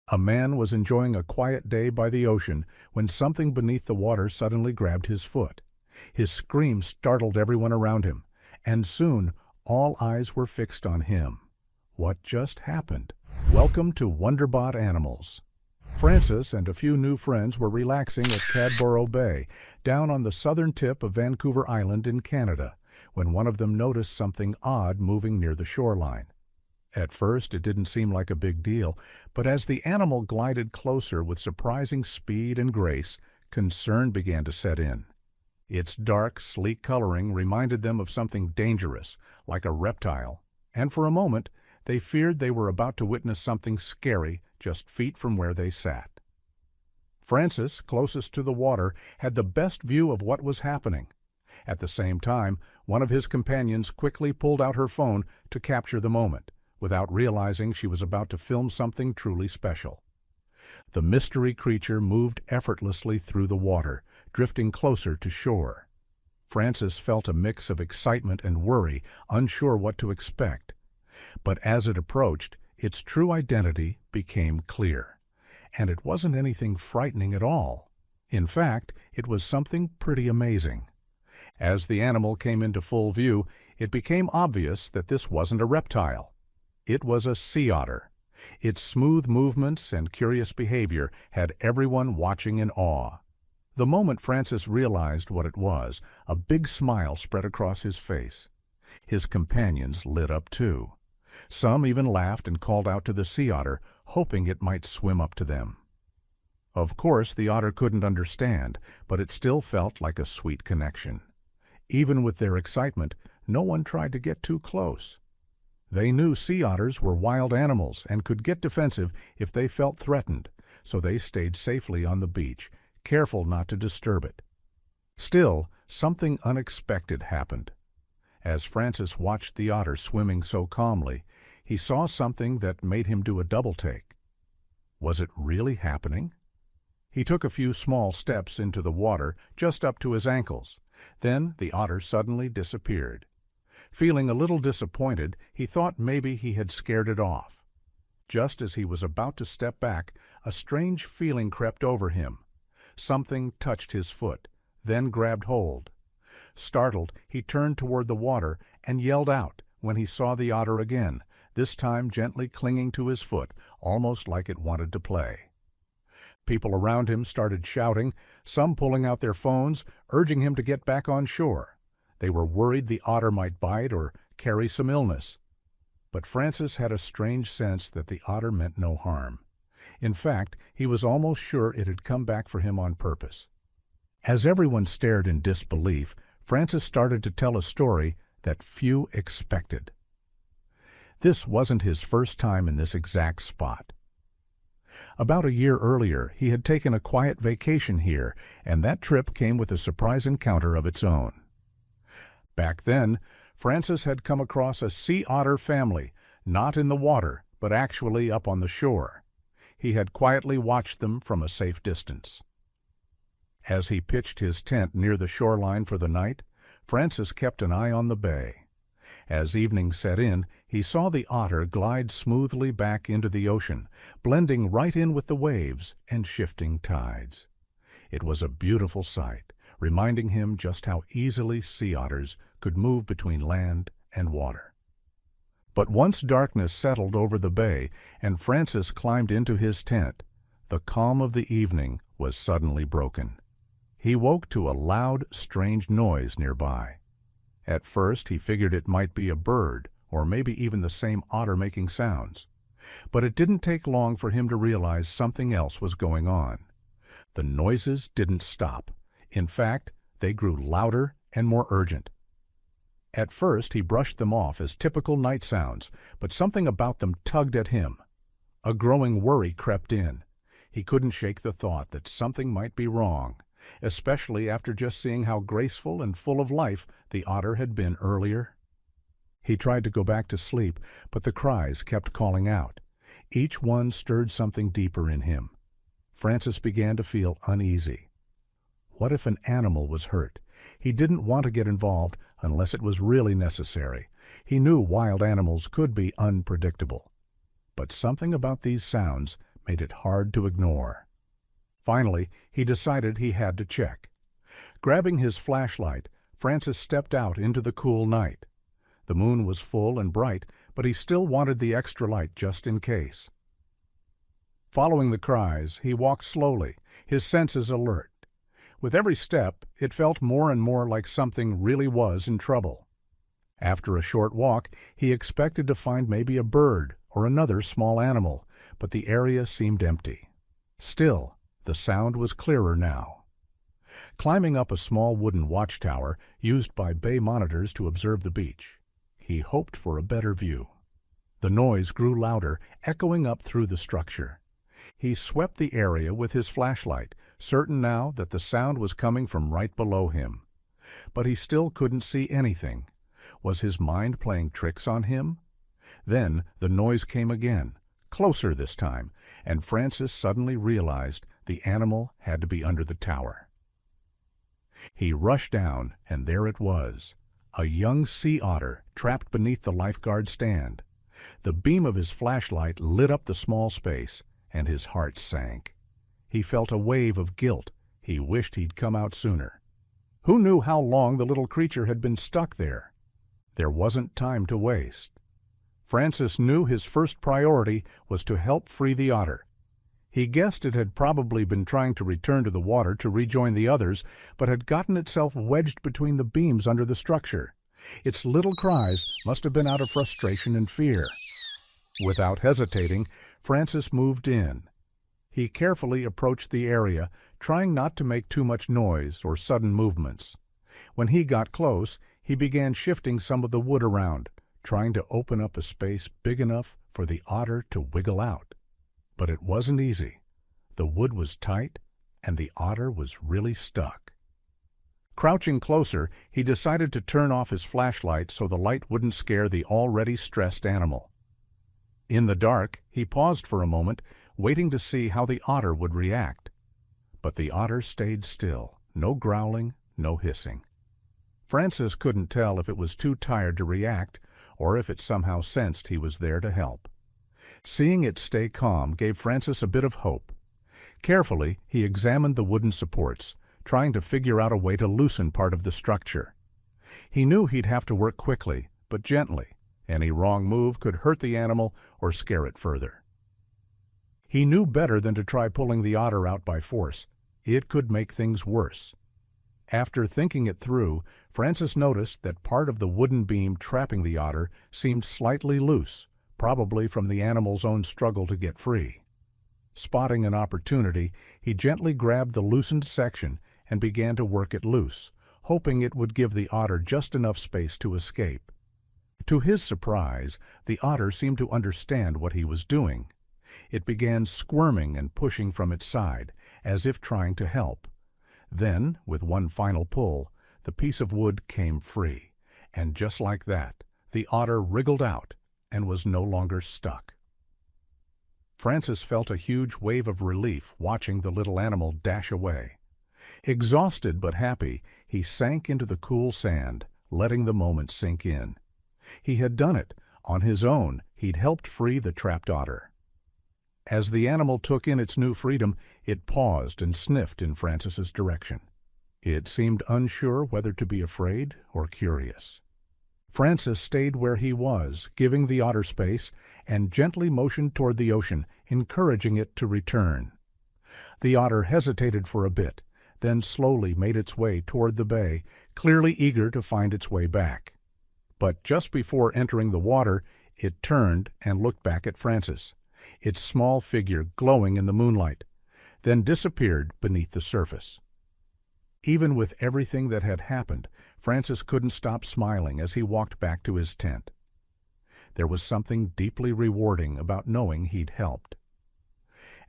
A man was enjoying a quiet day by the ocean when something beneath the water suddenly grabbed his foot. His scream startled everyone around him, and soon all eyes were fixed on him. What just happened? Welcome to Wonderbot Animals. Francis and a few new friends were relaxing at Cadborough Bay, down on the southern tip of Vancouver Island in Canada, when one of them noticed something odd moving near the shoreline. At first, it didn't seem like a big deal, but as the animal glided closer with surprising speed and grace, concern began to set in. Its dark, sleek coloring reminded them of something dangerous, like a reptile, and for a moment, they feared they were about to witness something scary just feet from where they sat. Francis, closest to the water, had the best view of what was happening. At the same time, one of his companions quickly pulled out her phone to capture the moment, without realizing she was about to film something truly special. The mystery creature moved effortlessly through the water, drifting closer to shore. Francis felt a mix of excitement and worry, unsure what to expect. But as it approached, its true identity became clear. And it wasn't anything frightening at all. In fact, it was something pretty amazing. As the animal came into full view, it became obvious that this wasn't a reptile. It was a sea otter. Its smooth movements and curious behavior had everyone watching in awe. The moment Francis realized what it was, a big smile spread across his face. His companions lit up too. Some even laughed and called out to the sea otter, hoping it might swim up to them. Of course, the otter couldn't understand, but it still felt like a sweet connection. Even with their excitement, no one tried to get too close. They knew sea otters were wild animals and could get defensive if they felt threatened, so they stayed safely on the beach, careful not to disturb it. Still, something unexpected happened. As Francis watched the otter swimming so calmly, he saw something that made him do a double-take. Was it really happening? He took a few small steps into the water, just up to his ankles. Then the otter suddenly disappeared. Feeling a little disappointed, he thought maybe he had scared it off. Just as he was about to step back, a strange feeling crept over him. Something touched his foot, then grabbed hold. Startled, he turned toward the water and yelled out when he saw the otter again, this time gently clinging to his foot, almost like it wanted to play. People around him started shouting, some pulling out their phones, urging him to get back on shore. They were worried the otter might bite or carry some illness. But Francis had a strange sense that the otter meant no harm. In fact, he was almost sure it had come back for him on purpose. As everyone stared in disbelief, Francis started to tell a story that few expected. This wasn't his first time in this exact spot. About a year earlier, he had taken a quiet vacation here, and that trip came with a surprise encounter of its own. Back then, Francis had come across a sea otter family, not in the water, but actually up on the shore. He had quietly watched them from a safe distance. As he pitched his tent near the shoreline for the night, Francis kept an eye on the bay. As evening set in, he saw the otter glide smoothly back into the ocean, blending right in with the waves and shifting tides. It was a beautiful sight, reminding him just how easily sea otters could move between land and water. But once darkness settled over the bay and Francis climbed into his tent, the calm of the evening was suddenly broken. He woke to a loud, strange noise nearby. At first, he figured it might be a bird, or maybe even the same otter making sounds. But it didn't take long for him to realize something else was going on. The noises didn't stop. In fact, they grew louder and more urgent. At first, he brushed them off as typical night sounds, but something about them tugged at him. A growing worry crept in. He couldn't shake the thought that something might be wrong, especially after just seeing how graceful and full of life the otter had been earlier. He tried to go back to sleep, but the cries kept calling out. Each one stirred something deeper in him. Francis began to feel uneasy. What if an animal was hurt? He didn't want to get involved unless it was really necessary. He knew wild animals could be unpredictable. But something about these sounds made it hard to ignore. Finally, he decided he had to check. Grabbing his flashlight, Francis stepped out into the cool night. The moon was full and bright, but he still wanted the extra light just in case. Following the cries, he walked slowly, his senses alert. With every step, it felt more and more like something really was in trouble. After a short walk, he expected to find maybe a bird or another small animal, but the area seemed empty. Still, the sound was clearer now. Climbing up a small wooden watchtower used by bay monitors to observe the beach, he hoped for a better view. The noise grew louder, echoing up through the structure. He swept the area with his flashlight, certain now that the sound was coming from right below him. But he still couldn't see anything. Was his mind playing tricks on him? Then the noise came again, closer this time, and Francis suddenly realized the animal had to be under the tower. He rushed down, and there it was, a young sea otter trapped beneath the lifeguard stand. The beam of his flashlight lit up the small space, and his heart sank. He felt a wave of guilt. He wished he'd come out sooner. Who knew how long the little creature had been stuck there? There wasn't time to waste. Francis knew his first priority was to help free the otter. He guessed it had probably been trying to return to the water to rejoin the others, but had gotten itself wedged between the beams under the structure. Its little cries must have been out of frustration and fear. Without hesitating, Francis moved in. He carefully approached the area, trying not to make too much noise or sudden movements. When he got close, he began shifting some of the wood around, trying to open up a space big enough for the otter to wiggle out. But it wasn't easy. The wood was tight, and the otter was really stuck. Crouching closer, he decided to turn off his flashlight so the light wouldn't scare the already stressed animal. In the dark, he paused for a moment, waiting to see how the otter would react. But the otter stayed still, no growling, no hissing. Francis couldn't tell if it was too tired to react or if it somehow sensed he was there to help. Seeing it stay calm gave Francis a bit of hope. Carefully, he examined the wooden supports, trying to figure out a way to loosen part of the structure. He knew he'd have to work quickly, but gently. Any wrong move could hurt the animal or scare it further. He knew better than to try pulling the otter out by force. It could make things worse. After thinking it through, Francis noticed that part of the wooden beam trapping the otter seemed slightly loose, probably from the animal's own struggle to get free. Spotting an opportunity, he gently grabbed the loosened section and began to work it loose, hoping it would give the otter just enough space to escape. To his surprise, the otter seemed to understand what he was doing. It began squirming and pushing from its side, as if trying to help. Then, with one final pull, the piece of wood came free, and just like that, the otter wriggled out and was no longer stuck. Francis felt a huge wave of relief watching the little animal dash away. Exhausted but happy, he sank into the cool sand, letting the moment sink in. He had done it. On his own, he'd helped free the trapped otter. As the animal took in its new freedom, it paused and sniffed in Francis's direction. It seemed unsure whether to be afraid or curious. Francis stayed where he was, giving the otter space, and gently motioned toward the ocean, encouraging it to return. The otter hesitated for a bit, then slowly made its way toward the bay, clearly eager to find its way back. But just before entering the water, it turned and looked back at Francis, its small figure glowing in the moonlight, then disappeared beneath the surface. Even with everything that had happened, Francis couldn't stop smiling as he walked back to his tent. There was something deeply rewarding about knowing he'd helped.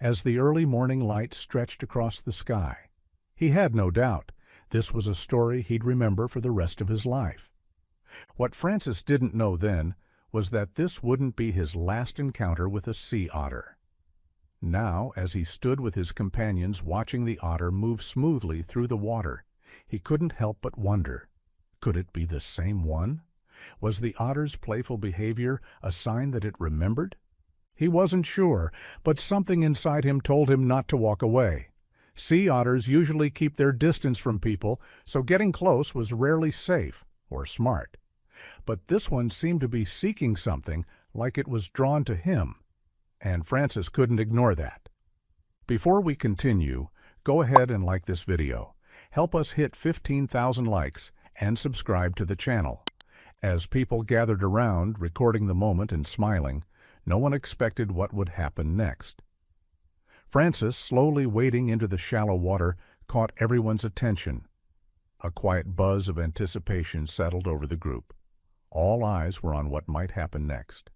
As the early morning light stretched across the sky, he had no doubt this was a story he'd remember for the rest of his life. What Francis didn't know then was that this wouldn't be his last encounter with a sea otter. Now, as he stood with his companions watching the otter move smoothly through the water, he couldn't help but wonder, could it be the same one? Was the otter's playful behavior a sign that it remembered? He wasn't sure, but something inside him told him not to walk away. Sea otters usually keep their distance from people, so getting close was rarely safe or smart. But this one seemed to be seeking something, like it was drawn to him, and Francis couldn't ignore that. Before we continue, go ahead and like this video. Help us hit 15,000 likes and subscribe to the channel. As people gathered around, recording the moment and smiling, no one expected what would happen next. Francis, slowly wading into the shallow water, caught everyone's attention. A quiet buzz of anticipation settled over the group. All eyes were on what might happen next.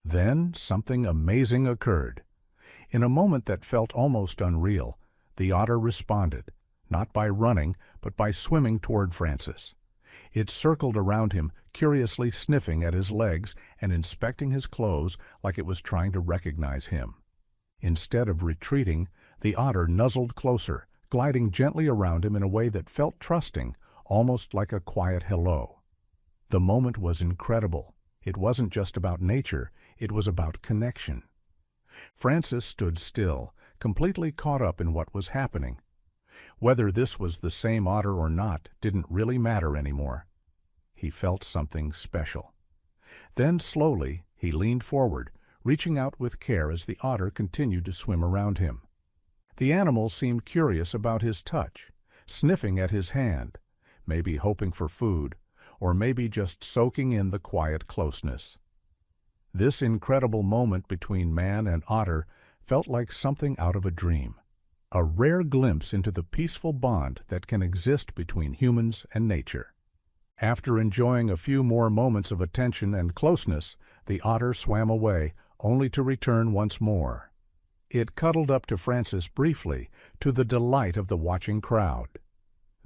Then something amazing occurred. In a moment that felt almost unreal, the otter responded, not by running, but by swimming toward Francis. It circled around him, curiously sniffing at his legs and inspecting his clothes like it was trying to recognize him. Instead of retreating, the otter nuzzled closer, gliding gently around him in a way that felt trusting, almost like a quiet hello. The moment was incredible. It wasn't just about nature, it was about connection. Francis stood still, completely caught up in what was happening. Whether this was the same otter or not didn't really matter anymore. He felt something special. Then slowly he leaned forward, reaching out with care as the otter continued to swim around him. The animal seemed curious about his touch, sniffing at his hand, maybe hoping for food, or maybe just soaking in the quiet closeness. This incredible moment between man and otter felt like something out of a dream, a rare glimpse into the peaceful bond that can exist between humans and nature. After enjoying a few more moments of attention and closeness, the otter swam away, only to return once more. It cuddled up to Francis briefly, to the delight of the watching crowd.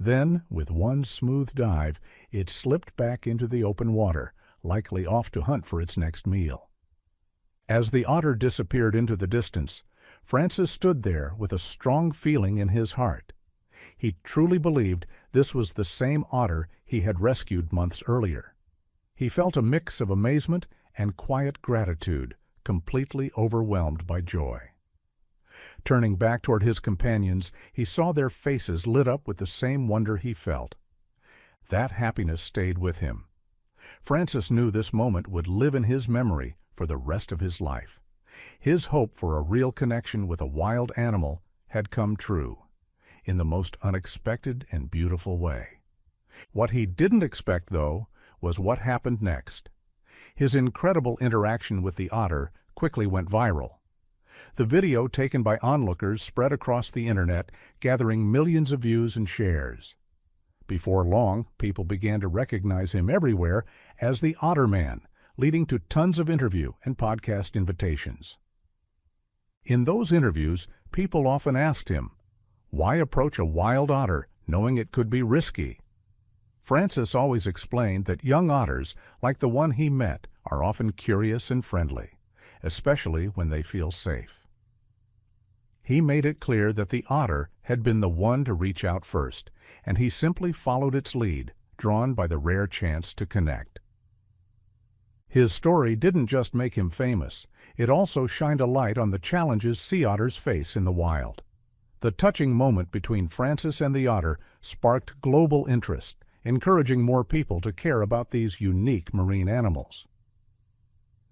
Then, with one smooth dive, it slipped back into the open water, likely off to hunt for its next meal. As the otter disappeared into the distance, Francis stood there with a strong feeling in his heart. He truly believed this was the same otter he had rescued months earlier. He felt a mix of amazement and quiet gratitude, completely overwhelmed by joy. Turning back toward his companions, he saw their faces lit up with the same wonder he felt. That happiness stayed with him. Francis knew this moment would live in his memory for the rest of his life. His hope for a real connection with a wild animal had come true, in the most unexpected and beautiful way. What he didn't expect, though, was what happened next. His incredible interaction with the otter quickly went viral. The video taken by onlookers spread across the internet, gathering millions of views and shares. Before long, people began to recognize him everywhere as the Otter Man, leading to tons of interview and podcast invitations. In those interviews, people often asked him, "Why approach a wild otter knowing it could be risky?" Francis always explained that young otters, like the one he met, are often curious and friendly, especially when they feel safe. He made it clear that the otter had been the one to reach out first, and he simply followed its lead, drawn by the rare chance to connect. His story didn't just make him famous, it also shined a light on the challenges sea otters face in the wild. The touching moment between Francis and the otter sparked global interest, encouraging more people to care about these unique marine animals.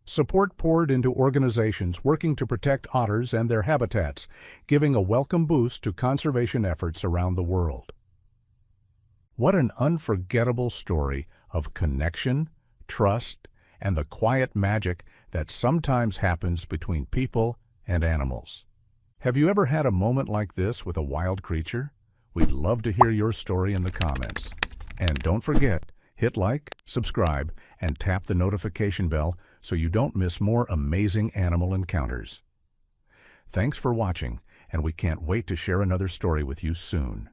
Support poured into organizations working to protect otters and their habitats, giving a welcome boost to conservation efforts around the world. What an unforgettable story of connection, trust, and the quiet magic that sometimes happens between people and animals. Have you ever had a moment like this with a wild creature? We'd love to hear your story in the comments. And don't forget, hit like, subscribe, and tap the notification bell so you don't miss more amazing animal encounters. Thanks for watching, and we can't wait to share another story with you soon.